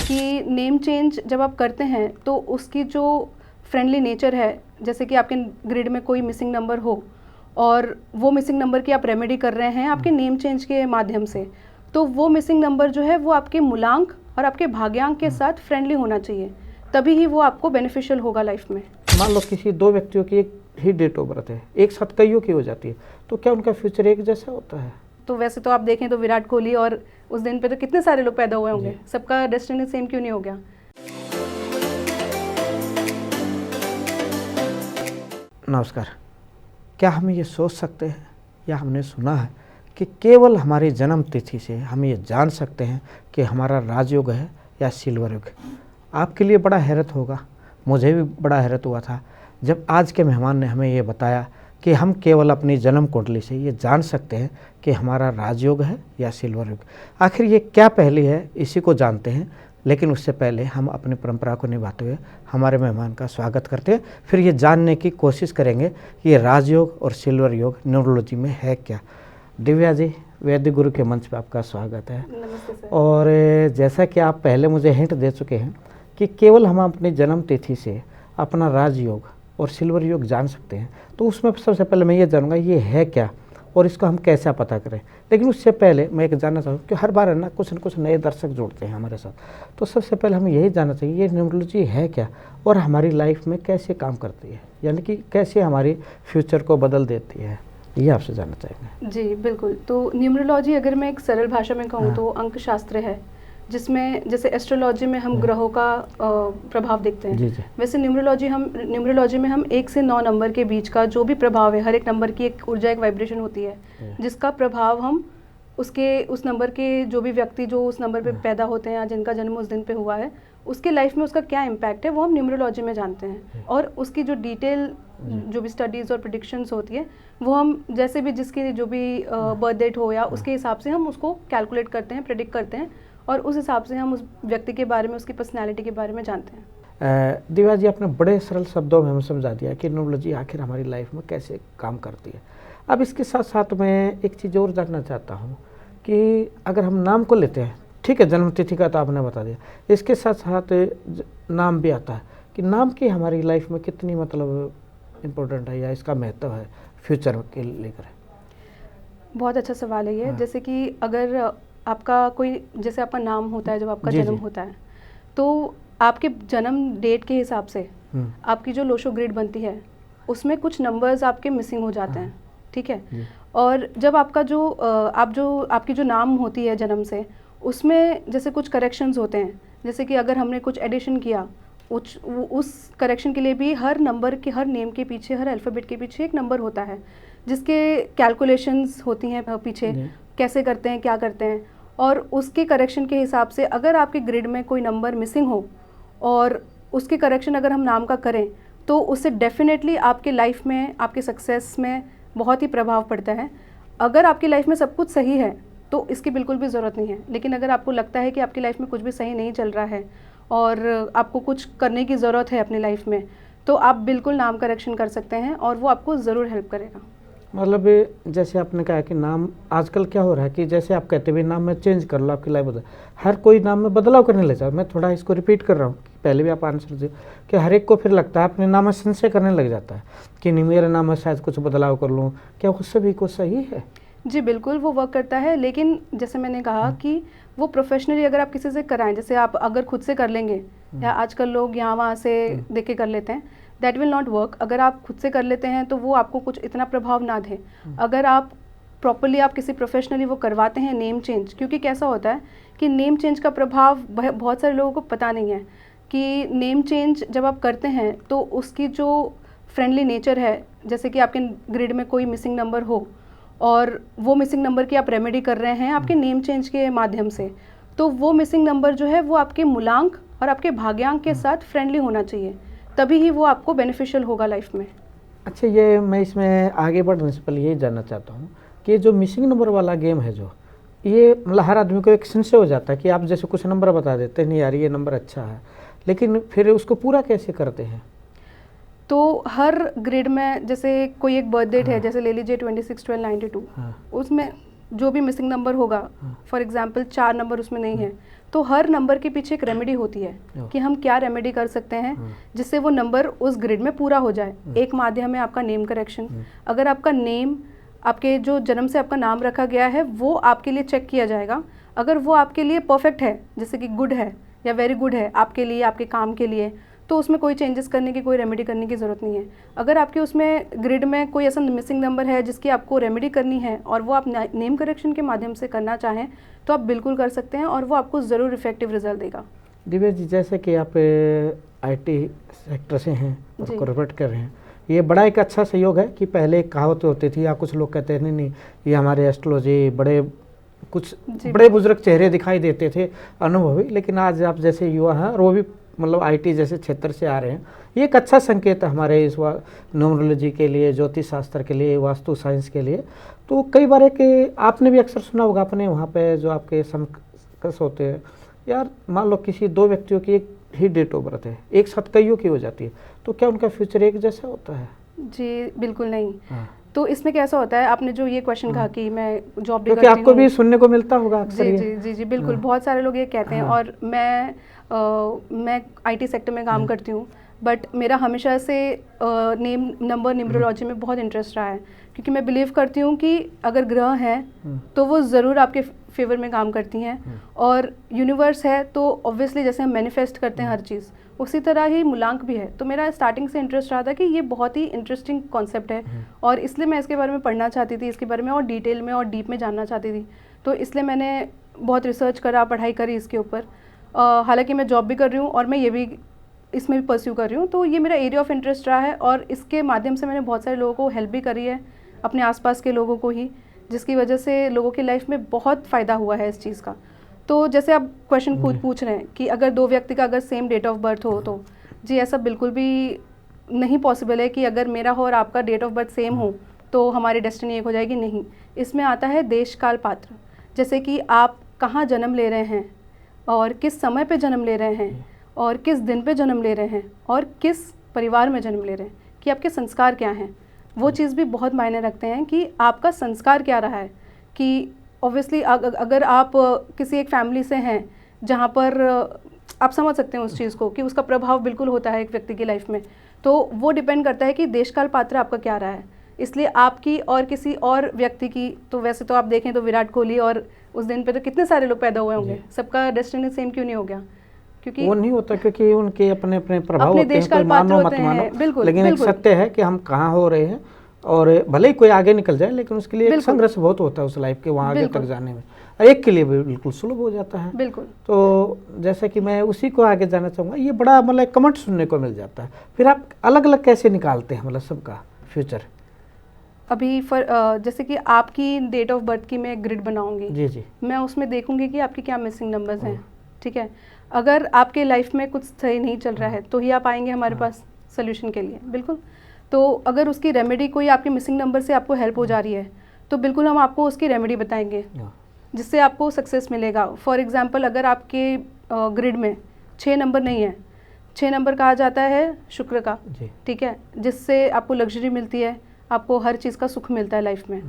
कि name change जब आप करते हैं तो उसकी जो फ्रेंडली नेचर है, जैसे कि आपके ग्रिड में कोई मिसिंग नंबर हो और वो मिसिंग नंबर की आप रेमेडी कर रहे हैं आपके नेम चेंज के माध्यम से, तो वो मिसिंग नंबर जो है वो आपके मूलांक और आपके भाग्यांक के साथ फ्रेंडली होना चाहिए, तभी ही वो आपको बेनिफिशियल होगा लाइफ में। मान लो किसी दो व्यक्तियों की एक ही डेट ऑफ बर्थ है, एक साथ कईयों की हो जाती है, तो क्या उनका फ्यूचर एक जैसा होता है? तो वैसे तो आप देखें तो विराट कोहली और उस दिन पे तो कितने सारे लोग पैदा हुए होंगे, सबका डेस्टिनी सेम क्यों नहीं हो गया? नमस्कार। क्या हम ये सोच सकते हैं या हमने सुना है कि केवल हमारी जन्म तिथि से हम ये जान सकते हैं कि हमारा राजयोग है या सिल्वर युग? आपके लिए बड़ा हैरत होगा, मुझे भी बड़ा हैरत हुआ था जब आज के मेहमान ने हमें ये बताया कि हम केवल अपनी जन्म कुंडली से ये जान सकते हैं कि हमारा राजयोग है या सिल्वर युग। आखिर ये क्या पहली है, इसी को जानते हैं, लेकिन उससे पहले हम अपनी परंपरा को निभाते हुए हमारे मेहमान का स्वागत करते हैं। फिर ये जानने की कोशिश करेंगे कि ये राजयोग और सिल्वर योग न्यूमरोलॉजी में है क्या। दिव्या जी, वैदिक गुरु के मंच पर आपका स्वागत है। नमस्ते सर। और जैसा कि आप पहले मुझे हिंट दे चुके हैं कि केवल हम अपनी जन्म तिथि से अपना राजयोग और सिल्वर योग जान सकते हैं, तो उसमें सबसे पहले मैं ये जानूंगा ये है क्या और इसको हम कैसे पता करें। लेकिन उससे पहले मैं एक जानना चाहूँ कि हर बार है ना कुछ नए दर्शक जुड़ते हैं हमारे साथ, तो सबसे पहले हमें यही जानना चाहिए ये न्यूमरोलॉजी है क्या और हमारी लाइफ में कैसे काम करती है, यानी कि कैसे हमारी फ्यूचर को बदल देती है, ये आपसे जानना चाहेंगे। जी बिल्कुल। तो न्यूमरोलॉजी अगर मैं एक सरल भाषा में कहूँ तो अंक शास्त्र है, जिसमें जैसे एस्ट्रोलॉजी में हम ग्रहों का प्रभाव देखते हैं, जी जी। वैसे न्यूमरोलॉजी में हम 1 से 9 नंबर के बीच का जो भी प्रभाव है, हर एक नंबर की एक ऊर्जा, एक वाइब्रेशन होती है, जिसका प्रभाव हम उस नंबर के जो भी व्यक्ति जो उस नंबर पे पैदा होते हैं या जिनका जन्म उस दिन पे हुआ है, उसके लाइफ में उसका क्या इम्पैक्ट है वो हम न्यूमरोलॉजी में जानते हैं। और उसकी जो डिटेल जो भी स्टडीज़ और प्रेडिक्शंस होती है वो हम जैसे भी जिसकी जो भी बर्थ डेट हो या उसके हिसाब से हम उसको कैलकुलेट करते हैं, प्रेडिक्ट करते हैं और उस हिसाब से हम उस व्यक्ति के बारे में, उसकी पर्सनैलिटी के बारे में जानते हैं। दिव्या जी, आपने बड़े सरल शब्दों में हमें समझा दिया कि न्यूमरोलॉजी आखिर हमारी लाइफ में कैसे काम करती है। अब इसके साथ साथ मैं एक चीज़ और जानना चाहता हूँ कि अगर हम नाम को लेते हैं, ठीक है, जन्म तिथि का तो आपने बता दिया, इसके साथ साथ नाम भी आता है कि नाम की हमारी लाइफ में कितनी मतलब इम्पोर्टेंट है या इसका महत्व है फ्यूचर के लेकर? बहुत अच्छा सवाल है ये। जैसे कि अगर आपका कोई, जैसे आपका नाम होता है जब आपका जन्म होता है, तो आपके जन्म डेट के हिसाब से आपकी जो लोशो ग्रिड बनती है उसमें कुछ नंबर्स आपके मिसिंग हो जाते हैं, ठीक है। और जब आपका आपकी जो नाम होती है जन्म से, उसमें जैसे कुछ करेक्शंस होते हैं, जैसे कि अगर हमने कुछ एडिशन किया, उस करेक्शन के लिए भी हर नंबर के, हर नेम के पीछे, हर अल्फ़ाबेट के पीछे एक नंबर होता है, जिसके कैलकुलेशंस होती हैं पीछे, कैसे करते हैं, क्या करते हैं, और उसके करेक्शन के हिसाब से अगर आपके ग्रिड में कोई नंबर मिसिंग हो और उसके करेक्शन अगर हम नाम का करें, तो उससे डेफिनेटली आपके लाइफ में, आपके सक्सेस में बहुत ही प्रभाव पड़ता है। अगर आपकी लाइफ में सब कुछ सही है तो इसकी बिल्कुल भी ज़रूरत नहीं है, लेकिन अगर आपको लगता है कि आपकी लाइफ में कुछ भी सही नहीं चल रहा है और आपको कुछ करने की ज़रूरत है अपनी लाइफ में, तो आप बिल्कुल नाम करेक्शन कर सकते हैं और वो आपको ज़रूर हेल्प करेगा। मतलब जैसे आपने कहा कि नाम, आजकल क्या हो रहा है कि जैसे आप कहते हैं नाम में चेंज कर लो आपकी लाइफ बदल, हर कोई नाम में बदलाव करने लग जाता है। मैं थोड़ा इसको रिपीट कर रहा हूँ, पहले भी आप आंसर दिए कि हर एक को फिर लगता है अपने नाम में संशय करने लग जाता है कि नहीं, मेरे नाम में शायद कुछ बदलाव कर लूँ, क्या वो सभी को सही है? जी बिल्कुल, वो वर्क करता है, लेकिन जैसे मैंने कहा कि वो प्रोफेशनली अगर आप किसी से कराएं, जैसे आप अगर खुद से कर लेंगे या आजकल लोग यहाँ वहाँ से देख के कर लेते हैं, दैट विल नॉट वर्क। अगर आप खुद से कर लेते हैं तो वो आपको कुछ इतना प्रभाव ना दे। अगर आप प्रॉपरली आप किसी प्रोफेशनली वो करवाते हैं नेम चेंज, क्योंकि कैसा होता है कि नेम चेंज का प्रभाव बहुत सारे लोगों को पता नहीं है कि नेम चेंज जब आप करते हैं तो उसकी जो फ्रेंडली नेचर है, जैसे कि आपके ग्रिड में कोई मिसिंग नंबर हो और वो मिसिंग नंबर की आप रेमेडी कर रहे हैं आपके नेम चेंज के माध्यम से, तो वो मिसिंग नंबर जो है वो आपके मूलांक और आपके भाग्यांक के साथ फ्रेंडली होना चाहिए, तभी ही वो आपको बेनिफिशियल होगा लाइफ में। अच्छा, ये मैं इसमें आगे बढ़ने से पहले यही जानना चाहता हूँ कि जो मिसिंग नंबर वाला गेम है, जो ये मतलब हर आदमी को एक संशय हो जाता है कि आप जैसे कुछ नंबर बता देते हैं, नहीं यार ये नंबर अच्छा है, लेकिन फिर उसको पूरा कैसे करते हैं? तो हर ग्रिड में जैसे कोई एक बर्थ डेट है, जैसे ले लीजिए 26/12/92, उसमें जो भी मिसिंग नंबर होगा, फॉर एग्जांपल 4 नंबर उसमें नहीं है, तो हर नंबर के पीछे एक रेमेडी होती है कि हम क्या रेमेडी कर सकते हैं जिससे वो नंबर उस ग्रिड में पूरा हो जाए। एक माध्यम है आपका नेम करेक्शन। अगर आपका नेम, आपके जो जन्म से आपका नाम रखा गया है, वो आपके लिए चेक किया जाएगा। अगर वो आपके लिए परफेक्ट है, जैसे कि गुड है या वेरी गुड है आपके लिए, आपके काम के लिए, तो उसमें कोई चेंजेस करने की, कोई रेमेडी करने की ज़रूरत नहीं है। अगर आपके उसमें ग्रिड में कोई ऐसा मिसिंग नंबर है जिसकी आपको रेमेडी करनी है और वो आप नेम करेक्शन के माध्यम से करना चाहें तो आप बिल्कुल कर सकते हैं और वो आपको ज़रूर इफेक्टिव रिजल्ट देगा। दिव्या जी, जैसे कि आप IT सेक्टर से हैं और कॉर्पोरेट कर रहे हैं, ये बड़ा एक अच्छा सहयोग है कि पहले एक कहावत होती थी या कुछ लोग कहते हैं नहीं ये हमारे एस्ट्रोलॉजी कुछ बड़े बुजुर्ग चेहरे दिखाई देते थे अनुभवी, लेकिन आज आप जैसे युवा हैं और वो भी मतलब IT जैसे क्षेत्र से आ रहे हैं, ये एक अच्छा संकेत है हमारे इस न्यूमरोलॉजी के लिए, ज्योतिष शास्त्र के लिए, वास्तु साइंस के लिए। तो कई बार एक आपने भी अक्सर सुना होगा अपने वहाँ पे जो आपके समकक्ष होते हैं, यार मान लो किसी 2 व्यक्तियों की एक ही डेट ऑफ बर्थ है, एक साथ कईयों की हो जाती है, तो क्या उनका फ्यूचर एक जैसा होता है? जी बिल्कुल नहीं। तो इसमें कैसा होता है, आपने जो ये क्वेश्चन कहा कि मैं जॉब भी करती हूँ, आपको भी सुनने को मिलता होगा अक्सर। जी जी जी बिल्कुल, बहुत सारे लोग ये कहते हैं। और मैं IT सेक्टर में काम करती हूँ, बट मेरा हमेशा से नेम नंबर न्यूमरोलॉजी में बहुत इंटरेस्ट रहा है, क्योंकि मैं बिलीव करती हूँ कि अगर ग्रह हैं तो वो ज़रूर आपके फेवर में काम करती हैं, और यूनिवर्स है तो ऑब्वियसली जैसे हम मैनिफेस्ट करते हैं हर चीज़, उसी तरह ही मूलांक भी है। तो मेरा स्टार्टिंग से इंटरेस्ट रहा था कि ये बहुत ही इंटरेस्टिंग कॉन्सेप्ट है और इसलिए मैं इसके बारे में पढ़ना चाहती थी, इसके बारे में और डिटेल में और डीप में जानना चाहती थी। तो इसलिए मैंने बहुत रिसर्च करा, पढ़ाई करी इसके ऊपर। हालांकि मैं जॉब भी कर रही हूँ और मैं ये भी इसमें भी परस्यू कर रही हूँ, तो ये मेरा एरिया ऑफ इंटरेस्ट रहा है और इसके माध्यम से मैंने बहुत सारे लोगों को हेल्प भी करी है, अपने आसपास के लोगों को ही, जिसकी वजह से लोगों की लाइफ में बहुत फ़ायदा हुआ है इस चीज़ का। तो जैसे आप क्वेश्चन पूछ रहे हैं कि अगर 2 व्यक्ति का अगर सेम डेट ऑफ बर्थ हो, तो जी ऐसा बिल्कुल भी नहीं पॉसिबल है कि अगर मेरा हो और आपका डेट ऑफ बर्थ सेम हो तो हमारी डेस्टिनी एक हो जाएगी, नहीं। इसमें आता है देश काल पात्र, जैसे कि आप कहाँ जन्म ले रहे हैं और किस समय पे जन्म ले रहे हैं और किस दिन पे जन्म ले रहे हैं और किस परिवार में जन्म ले रहे हैं, कि आपके संस्कार क्या हैं। वो चीज़ भी बहुत मायने रखते हैं कि आपका संस्कार क्या रहा है। कि ऑब्वियसली अगर आप किसी एक फैमिली से हैं जहाँ पर आप समझ सकते हैं उस चीज़ को कि उसका प्रभाव बिल्कुल होता है एक व्यक्ति की लाइफ में, तो वो डिपेंड करता है कि देशकाल पात्र आपका क्या रहा है। इसलिए आपकी और किसी और व्यक्ति की, तो वैसे तो आप देखें तो विराट कोहली और उस दिन पे तो कितने सारे लोग पैदा हुए होंगे, सबका डेस्टिनी सेम क्यों नहीं हो गया? क्योंकि वो नहीं होता, क्योंकि उनके अपने अपने प्रभाव होते हैं, कोई मानो मत मानो, बिल्कुल, लेकिन एक सत्य है कि हम कहाँ हो रहे हैं, और भले ही कोई आगे निकल जाए लेकिन उसके लिए एक संघर्ष बहुत होता है उस लाइफ के वहाँ आगे तक जाने में, और एक के लिए बिल्कुल सुलभ हो जाता है। बिल्कुल। तो जैसे कि मैं उसी को आगे जाना चाहूँगा, ये बड़ा मतलब कमेंट सुनने को मिल जाता है, फिर आप अलग अलग कैसे निकालते हैं मतलब सबका फ्यूचर? अभी जैसे कि आपकी डेट ऑफ बर्थ की मैं ग्रिड बनाऊंगी, जी जी, मैं उसमें देखूंगी कि आपके क्या मिसिंग नंबर्स हैं, ठीक है। अगर आपके लाइफ में कुछ सही नहीं चल रहा है तो ही आप आएंगे हमारे पास सोल्यूशन के लिए, बिल्कुल। तो अगर उसकी रेमेडी कोई आपके मिसिंग नंबर से आपको हेल्प हो जा रही है तो बिल्कुल हम आपको उसकी रेमेडी बताएंगे जिससे आपको सक्सेस मिलेगा। फॉर एग्जांपल, अगर आपके ग्रिड में 6 नंबर नहीं है, 6 नंबर कहा जाता है शुक्र का, ठीक है, जिससे आपको लग्जरी मिलती है, आपको हर चीज़ का सुख मिलता है लाइफ में।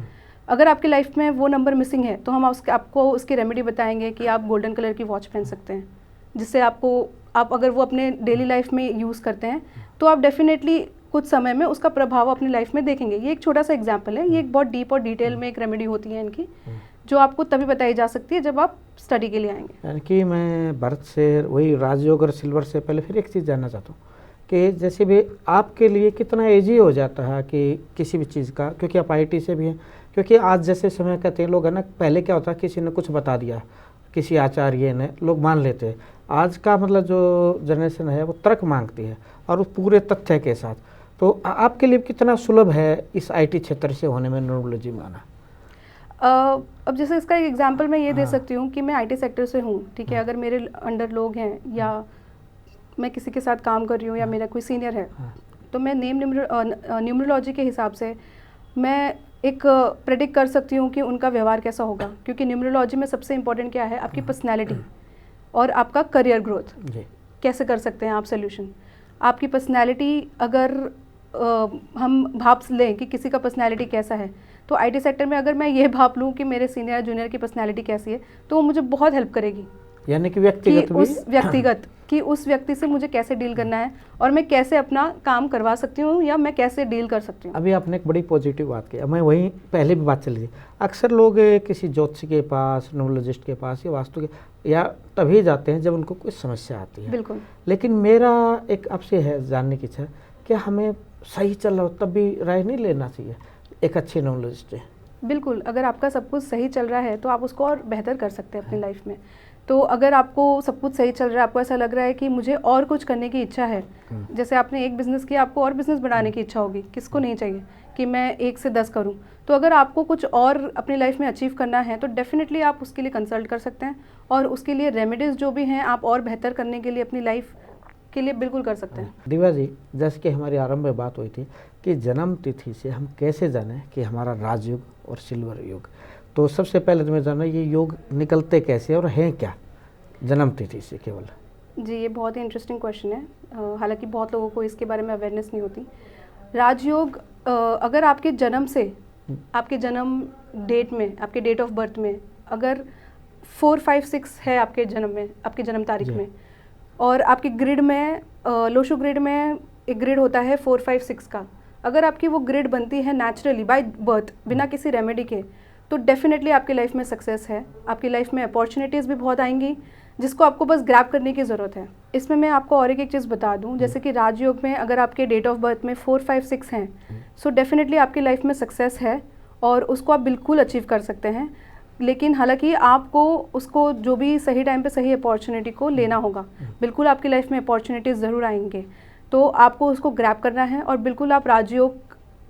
अगर आपकी लाइफ में वो नंबर मिसिंग है तो हम आपको उसकी रेमेडी बताएंगे कि आप गोल्डन कलर की वॉच पहन सकते हैं, जिससे आप अगर वो अपने डेली लाइफ में यूज़ करते हैं तो आप डेफिनेटली कुछ समय में उसका प्रभाव अपनी लाइफ में देखेंगे। ये एक छोटा सा एग्जांपल है, ये एक बहुत डीप और डिटेल में एक रेमेडी होती है इनकी, जो आपको तभी बताई जा सकती है जब आप स्टडी के लिए आएंगे। यानी कि मैं भरत से वही राजयोग और सिल्वर से पहले फिर एक चीज़ जानना चाहता हूँ कि जैसे भी आपके लिए कितना ईजी हो जाता है कि किसी भी चीज़ का, क्योंकि आप IT से भी हैं, क्योंकि आज जैसे समय कहते हैं लोग है ना, पहले क्या होता है किसी ने कुछ बता दिया, किसी आचार्य ने, लोग मान लेते हैं। आज का मतलब जो जनरेशन है वो तर्क मांगती है और उस पूरे तथ्य के साथ। तो आपके लिए कितना सुलभ है इस IT क्षेत्र से होने में न्यूमरोलॉजी में आना? अब जैसे इसका एक एग्जांपल मैं ये दे सकती हूँ कि मैं IT सेक्टर से हूँ, ठीक है। अगर मेरे अंडर लोग हैं या मैं किसी के साथ काम कर रही हूँ या मेरा कोई सीनियर है, तो मैं न्यूमरोलॉजी के हिसाब से मैं एक प्रेडिक्ट कर सकती हूँ कि उनका व्यवहार कैसा होगा, क्योंकि न्यूमरोलॉजी में सबसे इम्पोर्टेंट क्या है, आपकी पर्सनैलिटी और आपका करियर ग्रोथ कैसे कर सकते हैं आप सोल्यूशन। आपकी पर्सनैलिटी अगर हम भाप लें कि किसी का पर्सनैलिटी कैसा है, तो आईटी सेक्टर में अगर मैं ये भाप लूँ कि मेरे सीनियर जूनियर की पर्सनैलिटी कैसी है, तो वो मुझे बहुत हेल्प करेगी, यानी कि व्यक्तिगत कि उस व्यक्ति से मुझे कैसे डील करना है और मैं कैसे अपना काम करवा सकती हूँ या मैं कैसे डील कर सकती हूँ। अभी आपने एक बड़ी पॉजिटिव बात की, मैं वहीं पहले भी बात चली थी। अक्सर लोग किसी ज्योतिषी के पास, न्यूमरोलॉजिस्ट के पास या वास्तु के या तभी जाते हैं जब उनको कोई समस्या आती है। बिल्कुल। लेकिन मेरा एक आपसे है जानने की इच्छा कि हमें सही चल रहा हो तब भी राय नहीं लेना चाहिए एक अच्छे न्यूमरोलॉजिस्ट से? बिल्कुल, अगर आपका सब कुछ सही चल रहा है तो आप उसको और बेहतर कर सकते हैं अपनी लाइफ में। तो अगर आपको सब कुछ सही चल रहा है, आपको ऐसा लग रहा है कि मुझे और कुछ करने की इच्छा है, जैसे आपने एक बिज़नेस किया, आपको और बिज़नेस बढ़ाने की इच्छा होगी, किसको नहीं चाहिए कि मैं 1 से 10 करूं। तो अगर आपको कुछ और अपनी लाइफ में अचीव करना है तो डेफिनेटली आप उसके लिए कंसल्ट कर सकते हैं और उसके लिए रेमेडीज़ जो भी हैं आप और बेहतर करने के लिए अपनी लाइफ के लिए बिल्कुल कर सकते हैं। दिव्या जी, जैसे कि हमारी आरंभ में बात हुई थी कि जन्म तिथि से हम कैसे जानें कि हमारा राजयोग और सिल्वर योग, तो सबसे पहले तो मैं जानना ये योग निकलते कैसे और हैं क्या जन्म तिथि से केवल? जी, ये बहुत ही इंटरेस्टिंग क्वेश्चन है। हालांकि बहुत लोगों को इसके बारे में अवेयरनेस नहीं होती। राजयोग अगर आपके जन्म से, आपके जन्म डेट में, आपके डेट ऑफ बर्थ में अगर 4, 5, 6 है आपके जन्म में, आपके जन्म तारीख में, और आपके ग्रिड में लोशो ग्रिड में एक ग्रिड होता है 4, 5, 6 का, अगर आपकी वो ग्रिड बनती है नेचुरली बाय बर्थ बिना किसी रेमेडी के, तो डेफिनेटली आपकी लाइफ में सक्सेस है। आपकी लाइफ में अपॉर्चुनिटीज़ भी बहुत आएंगी जिसको आपको बस ग्रैब करने की ज़रूरत है। इसमें मैं आपको और एक चीज़ बता दूं, जैसे कि राजयोग में अगर आपके डेट ऑफ बर्थ में 4, 5, 6 हैं, सो डेफिनेटली आपकी लाइफ में सक्सेस है और उसको आप बिल्कुल अचीव कर सकते हैं। लेकिन हालांकि आपको उसको जो भी सही टाइम पे सही अपॉर्चुनिटी को लेना होगा। बिल्कुल आपकी लाइफ में अपॉर्चुनिटीज़ ज़रूर आएंगे, तो आपको उसको ग्रैब करना है और बिल्कुल आप राजयोग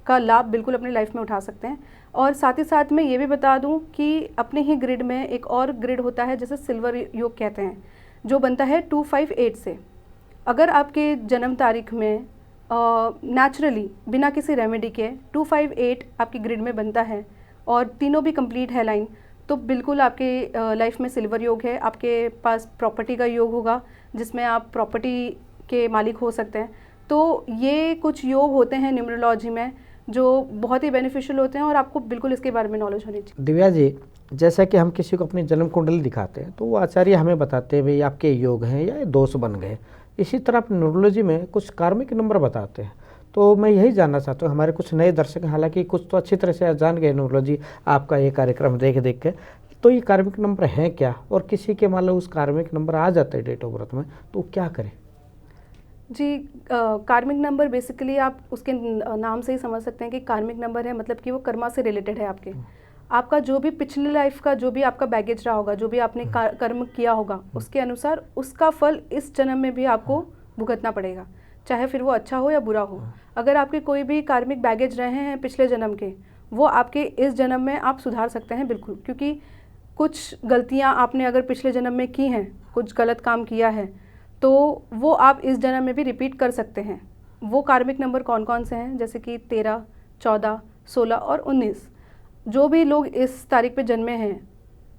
का लाभ बिल्कुल अपनी लाइफ में उठा सकते हैं। और साथ ही साथ मैं ये भी बता दूं कि अपने ही ग्रिड में एक और ग्रिड होता है जिसे सिल्वर योग कहते हैं, जो बनता है 2, 5, 8 से। अगर आपके जन्म तारीख में नेचुरली बिना किसी रेमेडी के 2, 5, 8 आपकी ग्रिड में बनता है और तीनों भी कंप्लीट है लाइन, तो बिल्कुल आपके लाइफ में सिल्वर योग है। आपके पास प्रॉपर्टी का योग होगा जिसमें आप प्रॉपर्टी के मालिक हो सकते हैं। तो ये कुछ योग होते हैं न्यूमरोलॉजी में जो बहुत ही बेनिफिशियल होते हैं और आपको बिल्कुल इसके बारे में नॉलेज होनी चाहिए। दिव्या जी, जैसा कि हम किसी को अपनी जन्म कुंडली दिखाते हैं तो वो आचार्य हमें बताते हैं भाई आपके योग हैं या दोष बन गए। इसी तरह आप न्यूमरोलॉजी में कुछ कार्मिक नंबर बताते हैं, तो मैं यही जानना चाहता हूँ, हमारे कुछ नए दर्शक हालांकि कुछ तो अच्छी तरह से जान गए न्यूमरोलॉजी आपका ये कार्यक्रम देख देख के, तो ये कार्मिक नंबर हैं क्या, और किसी के मान लो उस कार्मिक नंबर आ जाते हैं डेट ऑफ बर्थ में तो क्या करें? जी, कार्मिक नंबर बेसिकली आप उसके नाम से ही समझ सकते हैं कि कार्मिक नंबर है, मतलब कि वो कर्मा से रिलेटेड है। आपका जो भी पिछले लाइफ का जो भी आपका बैगेज रहा होगा, जो भी आपने कर्म किया होगा, उसके अनुसार उसका फल इस जन्म में भी आपको भुगतना पड़ेगा, चाहे फिर वो अच्छा हो या बुरा हो। अगर आपके कोई भी कार्मिक बैगेज रहे हैं पिछले जन्म के, वो आपके इस जन्म में आप सुधार सकते हैं बिल्कुल, क्योंकि कुछ गलतियाँ आपने अगर पिछले जन्म में की हैं, कुछ गलत काम किया है, तो वो आप इस जन्म में भी रिपीट कर सकते हैं। वो कार्मिक नंबर कौन कौन से हैं, जैसे कि 13, 14, 16 और 19। जो भी लोग इस तारीख पे जन्मे हैं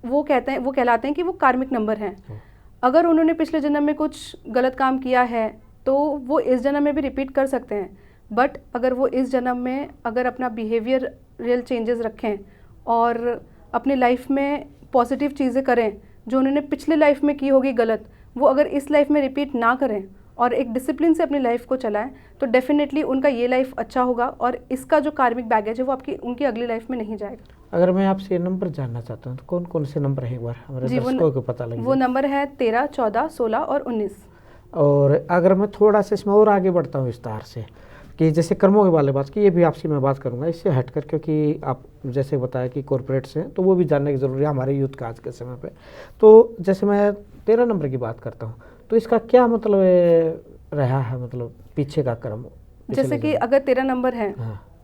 वो कहलाते हैं कि वो कार्मिक नंबर हैं। अगर उन्होंने पिछले जन्म में कुछ गलत काम किया है तो वो इस जन्म में भी रिपीट कर सकते हैं, बट अगर वो इस जन्म में अगर अपना बिहेवियर रियल चेंजेस रखें और अपनी लाइफ में पॉजिटिव चीज़ें करें जो उन्होंने पिछले लाइफ में की होगी गलत, वो अगर इस लाइफ में रिपीट ना करें और एक डिसिप्लिन से अपनी लाइफ को चलाएं, तो डेफिनेटली उनका ये लाइफ अच्छा होगा और इसका जो कार्मिक बैगेज है वो उनकी अगली लाइफ में नहीं जाएगा। अगर मैं आपसे ये नंबर जानना चाहता हूँ तो कौन कौन से नंबर है, एक बार हमारे दर्शकों को पता लगे? वो नंबर है 13, 14, 16 और 19। और अगर मैं थोड़ा सा इसमें और आगे बढ़ता हूँ विस्तार से, कि जैसे कर्मों के वाले बात की, ये भी आपसे मैं बात करूँगा इससे हटकर, क्योंकि आप जैसे बताया कि कॉर्पोरेट्स हैं तो वो भी जानने की ज़रूरी है हमारे यूथ का आज के समय पे। तो जैसे मैं 13 नंबर की बात करता हूँ तो इसका क्या मतलब रहा है, मतलब पीछे का कर्म? जैसे कि अगर 13 नंबर है,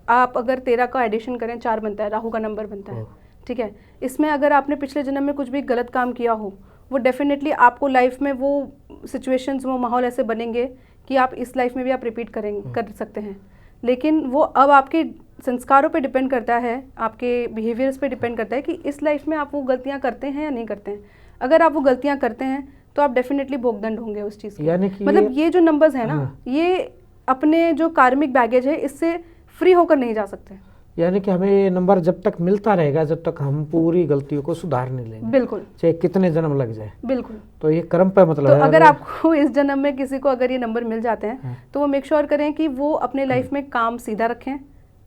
आप अगर 13 का एडिशन करें 4 बनता है, राहु का नंबर बनता है, ठीक है। इसमें अगर आपने पिछले जन्म में कुछ भी गलत काम किया हो, वो डेफिनेटली आपको लाइफ में वो सिचुएशंस, वो माहौल ऐसे बनेंगे कि आप इस लाइफ में भी आप रिपीट कर सकते हैं। लेकिन वो अब आपके संस्कारों पे डिपेंड करता है, आपके बिहेवियर्स पे डिपेंड करता है कि इस लाइफ में आप वो गलतियाँ करते हैं या नहीं करते हैं। अगर आप वो गलतियाँ करते हैं तो आप डेफिनेटली भोगदंड होंगे उस चीज़ की। यानी कि मतलब ये जो नंबर्स हैं ना, ये अपने जो कार्मिक बैगेज है इससे फ्री होकर नहीं जा सकते। यानी कि हमें ये नंबर जब तक मिलता रहेगा, जब तक हम पूरी गलतियों को सुधार नहीं लेंगे, बिल्कुल, चाहे कितने जन्म लग जाए। बिल्कुल। तो ये कर्म पे मतलब तो है। अगर आपको इस जन्म में किसी को अगर ये नंबर मिल जाते हैं, हाँ। तो वो मेक श्योर करें कि वो अपने लाइफ में काम सीधा रखें,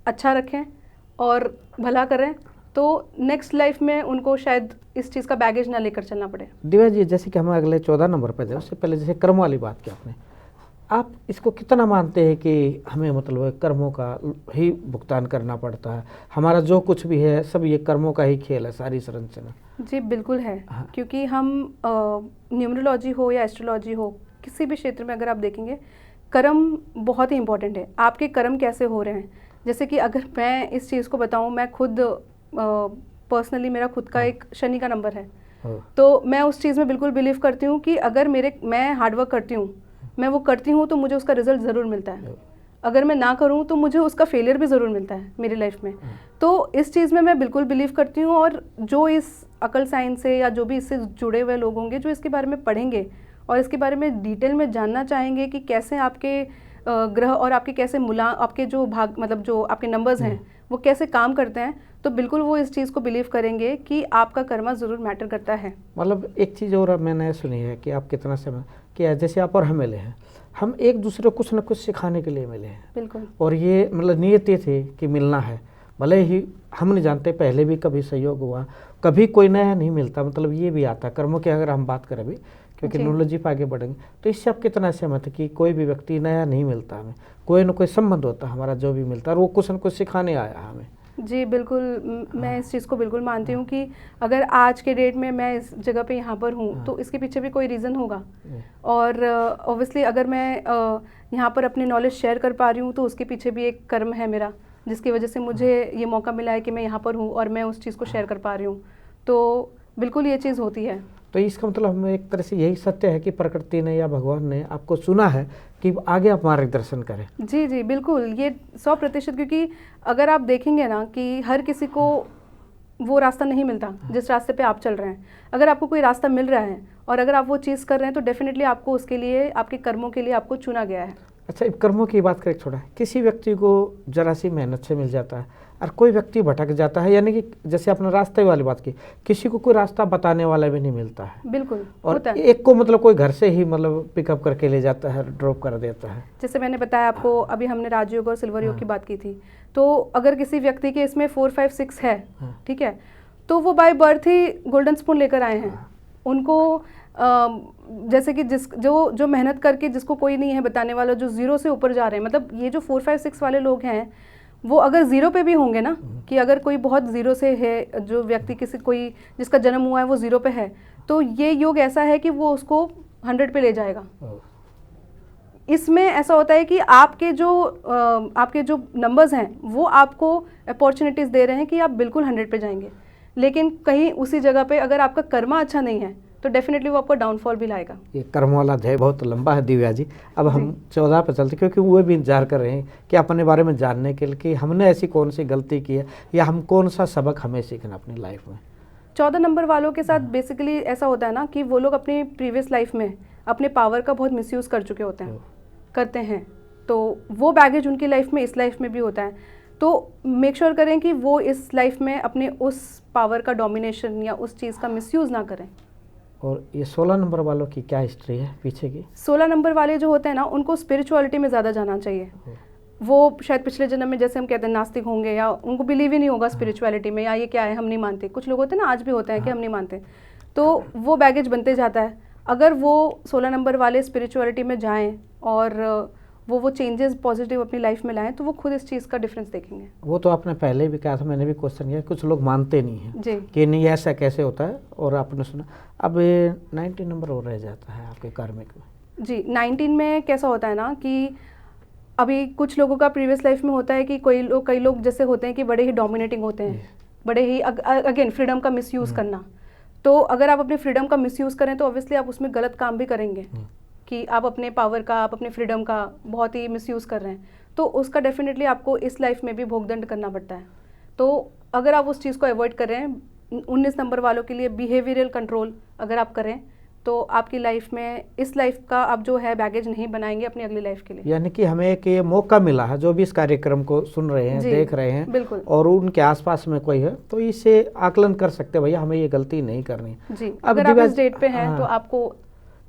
अच्छा रखें और भला करें, तो नेक्स्ट लाइफ में उनको शायद इस चीज़ का बैगेज ना लेकर चलना पड़े। दिव्या जी, जैसे कि हम अगले 14 नंबर पे थे, उससे पहले जैसे कर्म वाली बात की आपने, आप इसको कितना मानते हैं कि हमें मतलब कर्मों का ही भुगतान करना पड़ता है, हमारा जो कुछ भी है सब ये कर्मों का ही खेल है, सारी संरचना? जी बिल्कुल है। हाँ। क्योंकि हम न्यूमरोलॉजी हो या एस्ट्रोलॉजी हो, किसी भी क्षेत्र में अगर आप देखेंगे, कर्म बहुत ही इंपॉर्टेंट है। आपके कर्म कैसे हो रहे हैं, जैसे कि अगर मैं इस चीज़ को बताऊं, मैं खुद पर्सनली मेरा खुद का एक शनि का नंबर है, तो मैं उस चीज़ में बिल्कुल बिलीव करती हूँ कि अगर मैं हार्डवर्क करती हूँ, मैं वो करती हूँ, तो मुझे उसका रिजल्ट ज़रूर मिलता है। अगर मैं ना करूँ तो मुझे उसका फेलियर भी ज़रूर मिलता है मेरी लाइफ में। तो इस चीज़ में मैं बिल्कुल बिलीव करती हूँ, और जो इस अकल साइंस से या जो भी इससे जुड़े हुए लोग होंगे जो इसके बारे में पढ़ेंगे और इसके बारे में डिटेल में जानना चाहेंगे कि कैसे आपके ग्रह और आपके कैसे आपके जो भाग मतलब जो आपके नंबर्स हैं वो कैसे काम करते हैं, तो बिल्कुल वो इस चीज़ को बिलीव करेंगे कि आपका कर्मा ज़रूर मैटर करता है। मतलब एक चीज़ और मैंने सुनी है कि आप कितना समय कि जैसे आप और हम मिले हैं, हम एक दूसरे को कुछ न कुछ सिखाने के लिए मिले हैं। बिल्कुल। और ये मतलब नियत ये थी कि मिलना है, भले ही हम नहीं जानते पहले भी कभी सहयोग हुआ, कभी कोई नया नहीं मिलता, मतलब ये भी आता कर्मों की अगर हम बात करें अभी, क्योंकि न्यूरोलॉजी पर आगे बढ़ेंगे, तो इससे आप कितना सहमत है कि कोई भी व्यक्ति नया नहीं मिलता, हमें कोई ना कोई संबंध होता हमारा जो भी मिलता है और वो कुछ न कुछ सिखाने आया हमें? जी बिल्कुल, मैं इस चीज़ को बिल्कुल मानती हूँ कि अगर आज के डेट में मैं इस जगह पे यहाँ पर हूँ, तो इसके पीछे भी कोई रीज़न होगा। और ऑब्वियसली अगर मैं यहाँ पर अपनी नॉलेज शेयर कर पा रही हूँ, तो उसके पीछे भी एक कर्म है मेरा, जिसकी वजह से मुझे ये मौका मिला है कि मैं यहाँ पर हूँ और मैं उस चीज़ को शेयर कर पा रही हूँ। तो बिल्कुल ये चीज़ होती है। तो इसका मतलब हमें एक तरह से यही सत्य है कि प्रकृति ने या भगवान ने आपको चुना है कि आगे आप मार्गदर्शन करें। जी जी बिल्कुल, ये 100%, क्योंकि अगर आप देखेंगे ना कि हर किसी को वो रास्ता नहीं मिलता जिस रास्ते पे आप चल रहे हैं। अगर आपको कोई रास्ता मिल रहा है और अगर आप वो चीज़ कर रहे हैं, तो डेफिनेटली आपको उसके लिए, आपके कर्मों के लिए आपको चुना गया है। अच्छा, कर्मों की बात करें थोड़ा, किसी व्यक्ति को जरा सी मेहनत से मिल जाता है और कोई व्यक्ति भटक जाता है, यानी कि जैसे आपने रास्ते वाली बात की, किसी को कोई रास्ता बताने वाला भी नहीं मिलता है। बिल्कुल। और एक को मतलब कोई घर से ही मतलब पिकअप करके ले जाता है, ड्रॉप कर देता है। जैसे मैंने बताया आपको, अभी हमने राजयोग और सिल्वर योग की बात की थी, तो अगर किसी व्यक्ति के इसमें 4, 5, 6 है, ठीक है, तो वो by birth he golden spoon लेकर आए हैं। उनको जैसे कि जो मेहनत करके, जिसको कोई नहीं है बताने वाला, जो जीरो से ऊपर जा रहे हैं, मतलब ये जो 4, 5, 6 वाले लोग हैं, वो अगर जीरो पे भी होंगे ना, कि अगर कोई बहुत जीरो से है, जो व्यक्ति कोई जिसका जन्म हुआ है वो जीरो पे है, तो ये योग ऐसा है कि वो उसको 100 पे ले जाएगा। इसमें ऐसा होता है कि आपके जो नंबर्स हैं वो आपको अपॉर्चुनिटीज़ दे रहे हैं कि आप बिल्कुल 100 पे जाएंगे, लेकिन कहीं उसी जगह पे अगर आपका कर्मा अच्छा नहीं है, तो डेफिनेटली वो आपको डाउनफॉल भी लाएगा। ये कर्म वाला अध्याय बहुत लंबा है दिव्या जी। अब हम 14 पे चलते, क्योंकि वो भी इंतजार कर रहे हैं कि अपने बारे में जानने के लिए कि हमने ऐसी कौन सी गलती की है या हम कौन सा सबक हमें सीखना अपनी लाइफ में। 14 नंबर वालों के साथ बेसिकली ऐसा होता है ना कि वो लोग अपनी प्रीवियस लाइफ में अपने पावर का बहुत मिसयूज़ कर चुके होते हैं, करते हैं, तो वो बैगेज उनकी लाइफ में इस लाइफ में भी होता है। तो मेक श्योर करें कि वो इस लाइफ में अपने उस पावर का डोमिनेशन या उस चीज़ का मिसयूज़ ना करें। और ये 16 नंबर वालों की क्या हिस्ट्री है पीछे की? 16 नंबर वाले जो होते हैं ना, उनको स्पिरिचुअलिटी में ज़्यादा जाना चाहिए। वो शायद पिछले जन्म में, जैसे हम कहते हैं, नास्तिक होंगे, या उनको बिलीव ही नहीं होगा स्पिरिचुअलिटी में, या ये क्या है हम नहीं मानते। कुछ लोग होते हैं ना, आज भी होते हैं कि हम नहीं मानते, तो वो बैगेज बनते जाता है। अगर वो 16 नंबर वाले स्पिरिचुअलिटी में जाएं और वो चेंजेस पॉजिटिव अपनी लाइफ में लाएं, तो वो खुद इस चीज़ का डिफरेंस देखेंगे। वो तो आपने पहले भी कहा था, मैंने भी क्वेश्चन किया, कुछ लोग मानते नहीं हैं जी कि नहीं ऐसा कैसे होता है, और आपने सुना। अब 19 नंबर और रह जाता है आपके कार्मिक में। जी 19 में कैसा होता है ना कि अभी कुछ लोगों का प्रीवियस लाइफ में होता है कि कई लोग जैसे होते हैं कि बड़े ही डोमिनेटिंग होते हैं, बड़े ही अगेन फ्रीडम का मिसयूज़ करना। तो अगर आप अपनी फ्रीडम का मिसयूज़ करें, तो ऑब्वियसली आप उसमें गलत काम भी करेंगे कि आप अपने पावर का, आप अपनी फ्रीडम का बहुत ही मिसयूज़ कर रहे हैं, तो उसका डेफिनेटली आपको इस लाइफ में भी भोगदंड करना पड़ता है। तो अगर आप उस चीज़ को अवॉइड कर रहे हैं, 19 नंबर वालों के लिए बिहेवियरल कंट्रोल अगर आप करें, तो आपकी लाइफ में इस लाइफ का आप जो है बैगेज नहीं बनाएंगे अपनी अगली लाइफ के लिए। यानी कि हमें एक ये मौका मिला है, जो भी इस कार्यक्रम को सुन रहे हैं, देख रहे हैं, बिल्कुल, और उनके आसपास में कोई है तो इससे आकलन कर सकते हैं भैया हमें ये गलती नहीं करनी जी। अगर आप इस डेट पे हैं तो आपको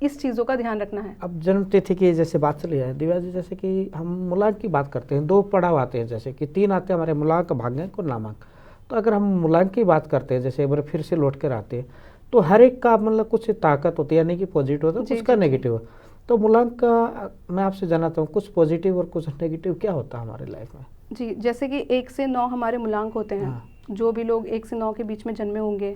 इस चीज़ों का ध्यान रखना है। अब जन्म तिथि की जैसे बात चली है दिव्या जी, जैसे कि हम मूलांक की बात करते हैं, 2 पड़ाव आते हैं, जैसे कि 3 आते हैं हमारे मूलांक, भाग्यांक और नामांक। तो अगर हम मूलांक की बात करते हैं, जैसे एक बार फिर से लौट कर आते हैं, तो हर एक का मतलब कुछ ताकत होती है, यानी कि पॉजिटिव होता है, कुछ का नेगेटिव है। तो मूलांक का मैं आपसे जानना चाहूँ कुछ पॉजिटिव और कुछ नेगेटिव क्या होता है हमारे लाइफ में? जी, जैसे कि 1 से 9 हमारे मूलांक होते हैं। जो भी लोग 1 से 9 के बीच में जन्मे होंगे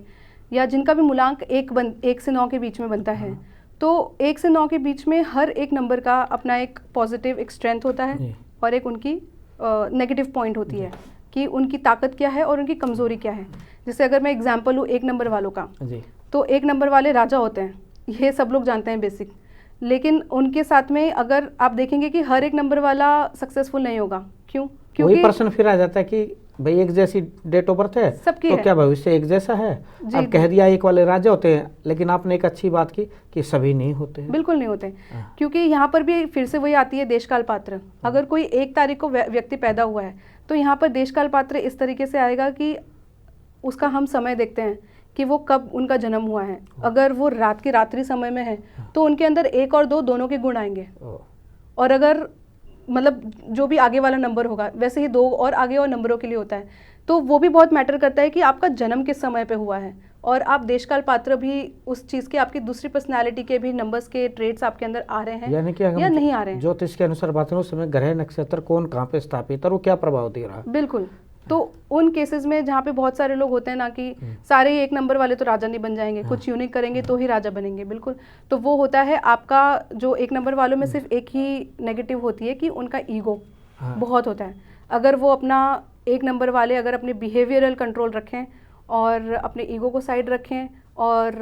या जिनका भी मूलांक 1 से 9 के बीच में बनता है, तो 1 से 9 के बीच में हर एक नंबर का अपना एक पॉजिटिव, एक स्ट्रेंथ होता है और एक उनकी नेगेटिव पॉइंट होती है कि उनकी ताकत क्या है और उनकी कमज़ोरी क्या है। जैसे अगर मैं एग्जांपल लूँ 1 नंबर वालों का, तो 1 नंबर वाले राजा होते हैं, ये सब लोग जानते हैं बेसिक। लेकिन उनके साथ में अगर आप देखेंगे कि हर एक नंबर वाला सक्सेसफुल नहीं होगा। क्यों? क्योंकि वही प्रश्न फिर आ जाता है कि भाई एक जैसी डेट ऑफ बर्थ है सबकी तो है, क्या भविष्य एक जैसा है? अब कह दिया एक वाले राजा होते हैं, लेकिन आपने एक अच्छी बात की कि सभी नहीं होते हैं। बिल्कुल नहीं होते, क्योंकि यहाँ पर भी फिर से वही आती है देशकाल पात्र। अगर कोई 1 तारीख को व्यक्ति पैदा हुआ है तो यहाँ पर देशकाल पात्र इस तरीके से आएगा कि उसका हम समय देखते हैं कि वो कब उनका जन्म हुआ है। अगर वो रात के रात्रि समय में है तो उनके अंदर 1 और 2 दोनों के गुण आएंगे, और अगर मतलब जो भी आगे वाला नंबर होगा वैसे ही 2 और आगे और नंबरों के लिए होता है, तो वो भी बहुत मैटर करता है कि आपका जन्म किस समय पे हुआ है। और आप देशकाल पात्र भी उस चीज़ के, आपकी दूसरी पर्सनालिटी के भी नंबर्स के ट्रेड्स आपके अंदर आ रहे हैं यानी कि या नहीं आ रहे हैं। ज्योतिष के अनुसार बात करें उस समय ग्रह नक्षत्र कौन कहाँ पे स्थापित और वो क्या प्रभाव दे रहा है। बिल्कुल, तो उन केसेस में जहाँ पे बहुत सारे लोग होते हैं ना कि सारे 1 नंबर वाले तो राजा नहीं बन जाएंगे, कुछ यूनिक करेंगे तो ही राजा बनेंगे। बिल्कुल, तो वो होता है आपका जो 1 नंबर वालों में सिर्फ एक ही नेगेटिव होती है कि उनका ईगो बहुत होता है। अगर वो अपना 1 नंबर वाले अगर अपने बिहेवियरल कंट्रोल रखें और अपने ईगो को साइड रखें और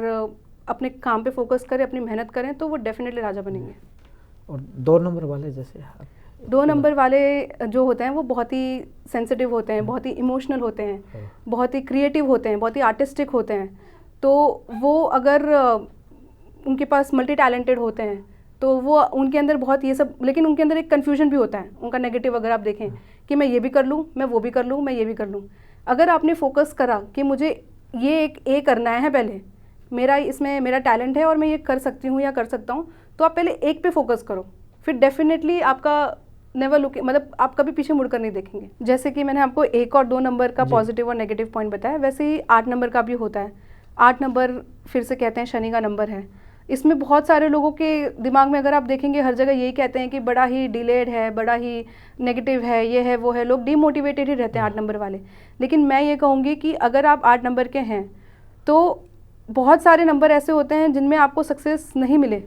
अपने काम पे फोकस करें, अपनी मेहनत करें, तो वो डेफिनेटली राजा बनेंगे। और 2 नंबर वाले, जैसे 2 नंबर वाले जो होते हैं वो बहुत ही सेंसिटिव होते हैं, बहुत ही इमोशनल होते हैं, बहुत ही क्रिएटिव होते हैं, बहुत ही आर्टिस्टिक होते हैं। तो वो अगर उनके पास मल्टी टैलेंटेड होते हैं तो वो उनके अंदर बहुत ये सब, लेकिन उनके अंदर एक कन्फ्यूजन भी होता है उनका नेगेटिव। अगर आप देखें कि मैं ये भी कर लूँ, मैं वो भी कर लूँ, मैं ये भी कर लूँ। अगर आपने फोकस करा कि मुझे ये एक ए करना है, पहले मेरा इसमें मेरा टैलेंट है और मैं ये कर सकती हूँ या कर सकता हूँ, तो आप पहले एक पे फोकस करो, फिर डेफिनेटली आपका नेवर लुक, मतलब आप कभी पीछे मुड़कर नहीं देखेंगे। जैसे कि मैंने आपको 1 और 2 नंबर का पॉजिटिव और नेगेटिव पॉइंट बताया, वैसे ही 8 नंबर का भी होता है। 8 नंबर फिर से कहते हैं शनि का नंबर है। इसमें बहुत सारे लोगों के दिमाग में अगर आप देखेंगे हर जगह यही कहते हैं कि बड़ा ही डिलेड है, बड़ा ही नेगेटिव है, ये है वो है, लोग डिमोटिवेटेड ही रहते हैं 8 नंबर वाले। लेकिन मैं ये कहूँगी कि अगर आप 8 नंबर के हैं तो बहुत सारे नंबर ऐसे होते हैं जिनमें आपको सक्सेस नहीं मिले,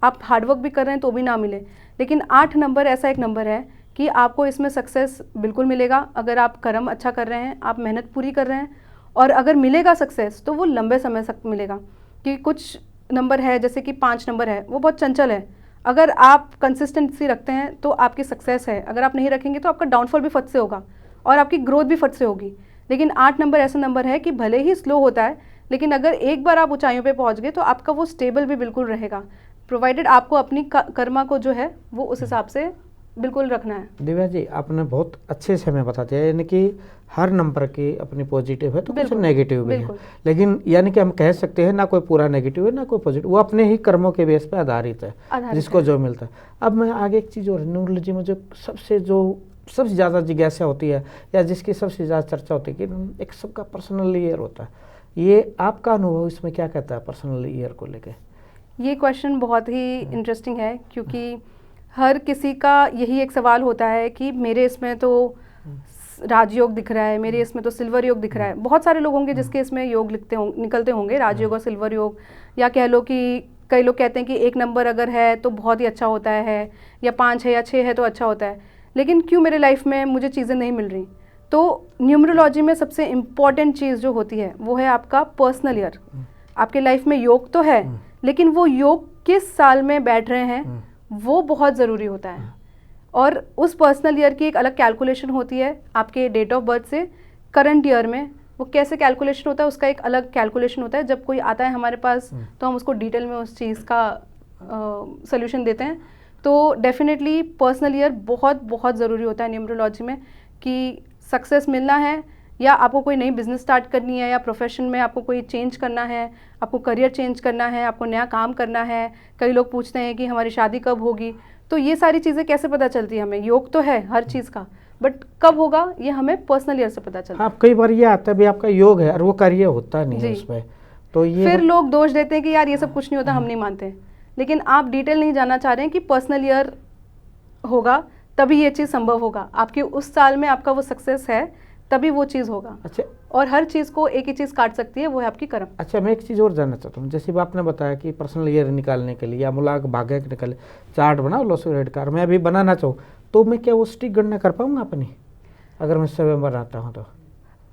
आप हार्डवर्क भी कर रहे हैं तो भी ना मिले, लेकिन 8 नंबर ऐसा एक नंबर है कि आपको इसमें सक्सेस बिल्कुल मिलेगा अगर आप कर्म अच्छा कर रहे हैं, आप मेहनत पूरी कर रहे हैं। और अगर मिलेगा सक्सेस तो वो लंबे समय तक मिलेगा। कि कुछ नंबर है जैसे कि 5 नंबर है, वो बहुत चंचल है, अगर आप कंसिस्टेंसी रखते हैं तो आपकी सक्सेस है, अगर आप नहीं रखेंगे तो आपका डाउनफॉल भी फट से होगा और आपकी ग्रोथ भी फट से होगी। लेकिन 8 नंबर ऐसा नंबर है कि भले ही स्लो होता है, लेकिन अगर एक बार आप ऊंचाइयों पे पहुंच गए तो आपका वो स्टेबल भी बिल्कुल रहेगा, प्रोवाइडेड आपको अपनी कर्मा को जो है वो उस हिसाब से बिल्कुल रखना है। दिव्या जी, आपने बहुत अच्छे से हमें बता दिया, यानी कि हर नंबर की अपनी पॉजिटिव है तो कुछ नेगेटिव भी है, लेकिन यानी कि हम कह सकते हैं ना कोई पूरा नेगेटिव है ना कोई पॉजिटिव, वो अपने ही कर्मों के बेस पे आधारित है, जिसको जो मिलता है। अब मैं आगे एक चीज़ और, न्यूरोलॉजी में जो सबसे ज़्यादा जिज्ञासा होती है या जिसकी सबसे ज़्यादा चर्चा होती है कि एक सबका पर्सनल ईयर होता है, ये आपका अनुभव इसमें क्या कहता है पर्सनल ईयर को लेकर? ये क्वेश्चन बहुत ही इंटरेस्टिंग है, क्योंकि हर किसी का यही एक सवाल होता है कि मेरे इसमें तो राजयोग दिख रहा है, मेरे इसमें तो सिल्वर योग दिख रहा है। बहुत सारे लोग होंगे जिसके इसमें योग निकलते होंगे, राजयोग और सिल्वर योग, या कह लो कि कई लोग कहते हैं कि 1 नंबर अगर है तो बहुत ही अच्छा होता है, या 5 है या 6 है तो अच्छा होता है। लेकिन क्यों मेरे लाइफ में मुझे चीज़ें नहीं मिल रही? तो न्यूमरोलॉजी में सबसे इम्पॉर्टेंट चीज़ जो होती है वो है आपका पर्सनल ईयर। आपके लाइफ में योग तो है, लेकिन वो योग किस साल में बैठ रहे हैं वो बहुत ज़रूरी होता है। और उस पर्सनल ईयर की एक अलग कैलकुलेशन होती है आपके डेट ऑफ बर्थ से करंट ईयर में वो कैसे कैलकुलेशन होता है, उसका एक अलग कैलकुलेशन होता है। जब कोई आता है हमारे पास तो हम उसको डिटेल में उस चीज़ का सोल्यूशन देते हैं। तो डेफिनेटली पर्सनल ईयर बहुत बहुत ज़रूरी होता है न्यूमरोलॉजी में, कि सक्सेस मिलना है या आपको कोई नई बिज़नेस स्टार्ट करनी है, या प्रोफेशन में आपको कोई चेंज करना है, आपको करियर चेंज करना है, आपको नया काम करना है। कई लोग पूछते हैं कि हमारी शादी कब होगी, तो ये सारी चीज़ें कैसे पता चलती है हमें? योग तो है हर चीज़ का, बट कब होगा ये हमें पर्सनल ईयर से पता चलता है। आप कई बार ये आता है भी आपका योग है और वो कार्य होता नहीं है उसमें, तो ये फिर लोग दोष देते हैं कि यार ये सब कुछ नहीं होता, हम नहीं मानते। लेकिन आप डिटेल नहीं जानना चाह रहे हैं कि पर्सनल ईयर होगा तभी ये चीज़ संभव होगा। आपके उस साल में आपका वो सक्सेस है तभी वो चीज़ होगा। अच्छा, और हर चीज़ को एक ही चीज़ काट सकती है, वो है आपकी कर्म। अच्छा, मैं एक चीज़ और जानना चाहता हूँ। जैसे आपने बताया कि पर्सनल ईयर निकालने के लिए या मुलाक भाग्य निकाले चार्ट बनाओ लोसो रेड कार, मैं अभी बनाना चाहूँ तो मैं क्या वो स्टिक गणना कर पाऊँगा अपनी, अगर मैं स्वयं बनाता हूँ तो?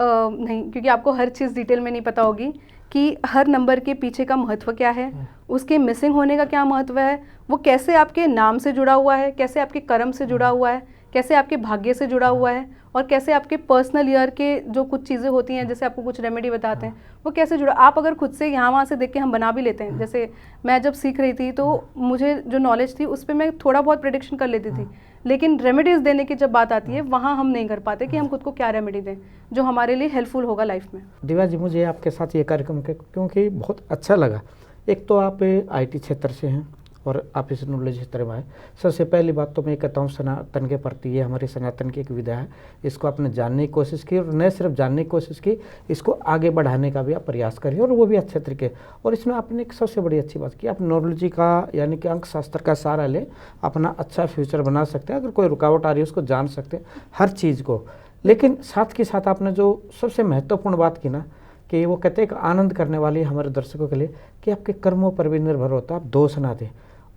नहीं, क्योंकि आपको हर चीज़ डिटेल में नहीं पता होगी कि हर नंबर के पीछे का महत्व क्या है, उसके मिसिंग होने का क्या महत्व है, वो कैसे आपके नाम से जुड़ा हुआ है, कैसे आपके कर्म से जुड़ा हुआ है, कैसे आपके भाग्य से जुड़ा हुआ है, और कैसे आपके पर्सनल ईयर के जो कुछ चीज़ें होती हैं, जैसे आपको कुछ रेमेडी बताते हैं, वो कैसे जुड़ा। आप अगर खुद से यहाँ वहाँ से देख के हम बना भी लेते हैं। जैसे मैं जब सीख रही थी तो मुझे जो नॉलेज थी उस पर मैं थोड़ा बहुत प्रेडिक्शन कर लेती थी, लेकिन रेमेडीज़ देने की जब बात आती है वहाँ हम नहीं कर पाते कि हम खुद को क्या रेमेडी दें जो हमारे लिए हेल्पफुल होगा लाइफ में। दिव्या जी, मुझे आपके साथ ये कार्यक्रम क्योंकि बहुत अच्छा लगा। एक तो आप IT क्षेत्र से हैं और आप इस नॉलेज क्षेत्र में आए। सबसे पहली बात तो मैं कहता हूँ सनातन के प्रति, ये हमारे सनातन की एक विधा है, इसको आपने जानने की कोशिश की, और न सिर्फ जानने की कोशिश की, इसको आगे बढ़ाने का भी आप प्रयास करिए, और वो भी अच्छे तरीके। और इसमें आपने एक सबसे बड़ी अच्छी बात की, आप न्यूमरोलॉजी का यानी कि अंक शास्त्र का सहारा ले अपना अच्छा फ्यूचर बना सकते हैं। अगर कोई रुकावट आ रही है उसको जान सकते हैं हर चीज़ को। लेकिन साथ के साथ आपने जो सबसे महत्वपूर्ण बात की ना, कि वो कहते हैं कि आनंद करने वाली हमारे दर्शकों के लिए कि आपके कर्मों पर भी निर्भर होता है, आप दोष ना दें।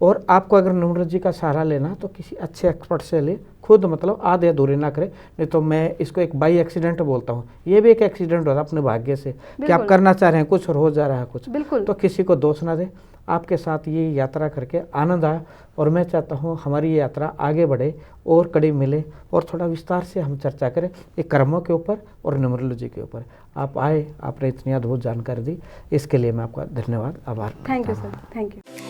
और आपको अगर न्यूमरोलॉजी का सहारा लेना तो किसी अच्छे एक्सपर्ट से ले, खुद मतलब आधे अधूरे ना करें। नहीं तो मैं इसको एक बाई एक्सीडेंट बोलता हूँ, ये भी एक एक्सीडेंट होता है अपने भाग्य से कि आप करना चाह रहे हैं कुछ और हो जा रहा है कुछ। बिल्कुल। तो किसी को दोष ना दें। आपके साथ ये यात्रा करके आनंद आया, और मैं चाहता हूँ हमारी ये यात्रा आगे बढ़े और कड़ी मिले, और थोड़ा विस्तार से हम चर्चा करें ये कर्मों के ऊपर और न्यूमरोलॉजी के ऊपर। आप आए, आपने इतनी अद्भुत जानकारी दी, इसके लिए मैं आपका धन्यवाद, आभार। Thank you sir, thank you.